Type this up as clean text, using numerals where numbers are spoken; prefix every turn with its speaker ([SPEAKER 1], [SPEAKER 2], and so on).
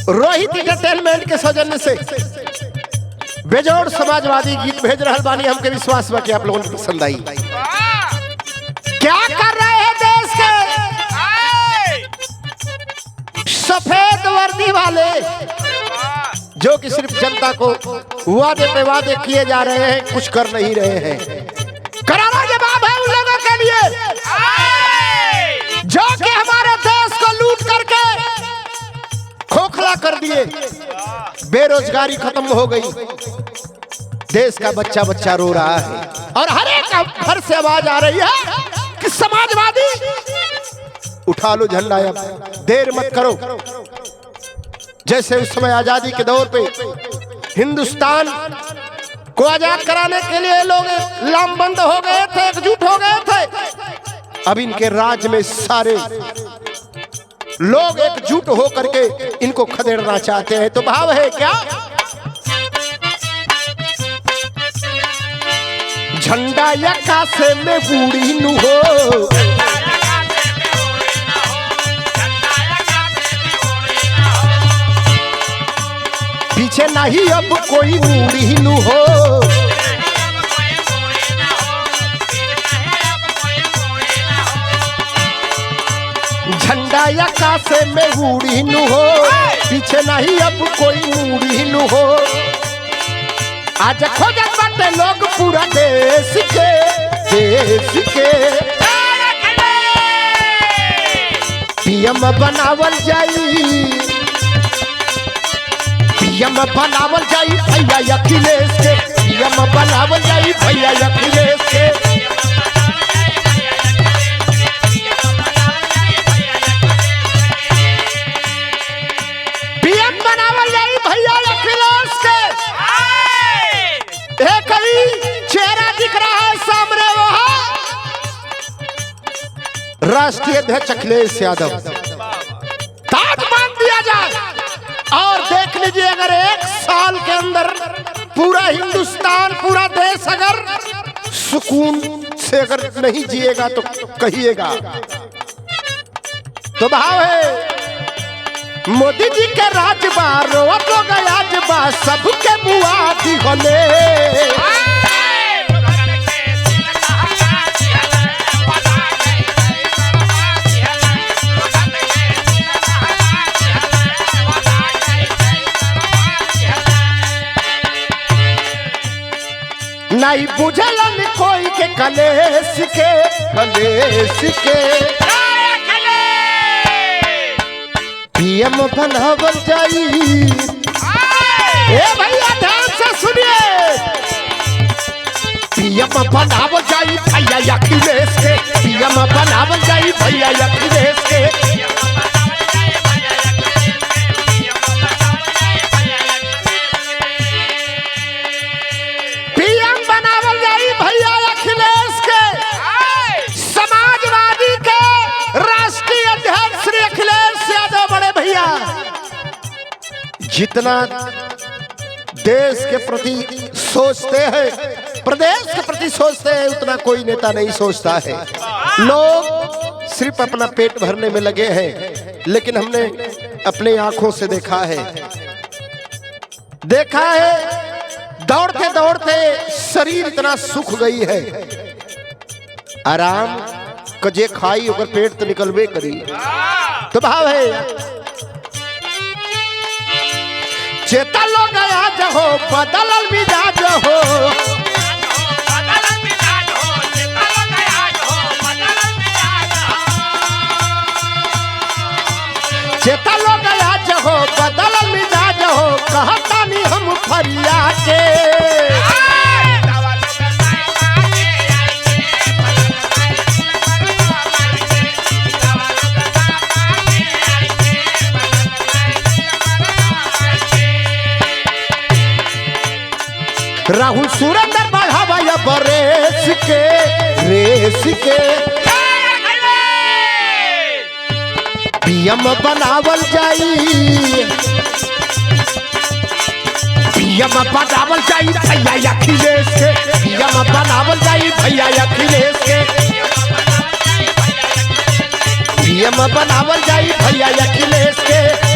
[SPEAKER 1] Rohit entertainment के सौजन्य से बेजोड़ समाजवादी गीत भेज रहा बानी। हमके विश्वास बा कि आप लोगों को पसंद आई। क्या कर रहे हैं देश के सफेद वर्दी वाले, जो कि सिर्फ जनता को वादे पे वादे किए जा रहे हैं, कुछ कर नहीं रहे हैं। करारा जवाब है उन लोगों के लिए जो कि हमारे देश को लूट करके खोखला कर दिए। बेरोजगारी खत्म हो गई, देश का बच्चा बच्चा रो रहा है और हर एक घर से आवाज आ रही है कि समाजवादी उठा लो झंडा, अब देर मत करो। जैसे उस समय आजादी के दौर पे हिंदुस्तान को आजाद कराने के लिए लोग लामबंद हो गए थे, एकजुट हो गए थे। अब इनके राज में सारे लोग एकजुट होकर के इनको खदेड़ना चाहते हैं। तो भाव है क्या, झंडा आकाशे में बूढ़ी नु हो, पीछे नहीं अब कोई बूढ़ी नु हो। झंडा आकाशे में बूढ़ी नु हो, पीछे नहीं अब कोई बूढ़ी नु हो। आज खोजत बाटे लोग पूरा देश के पीएम बनावल जाई, पीएम बनावल जाई भैया अखिलेश के, पीएम बनावल जाई भैया अखिलेश के। पीएम बनावल जाई भैया अखिलेश के। एक ही चेहरा दिख रहा है सामने, वहां राष्ट्रीय अध्यक्ष अखिलेश यादव। ताज बांध दिया जाए और देख लीजिए, अगर एक साल के अंदर पूरा हिंदुस्तान, पूरा देश अगर सुकून से अगर नहीं जिएगा तो कहिएगा। तो भाव है, मोदी जी के राजबा रोवत हो गया जबा, सबके बुआ दी होले। नहीं बुझलन कोई के कलेश के पीएम बनावल जाई। ए भैया ध्यान से सुनिए, पीएम बनावल जाई भैया अखिलेश के, पीएम बनावल जाई भैया अखिलेश के। पीएम बनावल जाई भैया अखिलेश के। समाजवादी के राष्ट्रीय अध्यक्ष श्री अखिलेश यादव बड़े भैया जितना देश के प्रति सोचते हैं, प्रदेश के प्रति सोचते हैं, उतना कोई नेता नहीं सोचता है। लोग सिर्फ अपना पेट भरने में लगे हैं। लेकिन हमने अपनी आंखों से देखा है दौड़ते दौड़ते शरीर इतना सूख गई है, आराम कजे खाई ओकर पेट तो निकलबे करी। तो भाव है, चेता लो गया जहो बदलल मिजाज हो, चेता लो गया जहो बदलल मिजाज हो, कहता नहीं हम फरिया के। राहुल सुरेंद्र बढ़ावा रेस के पीएम बनावल जाई, पीएम बनावल जाई भैया अखिलेश के, पीएम बनावल जाई भैया अखिलेश के। पीएम बनावल जाई भैया अखिलेश के।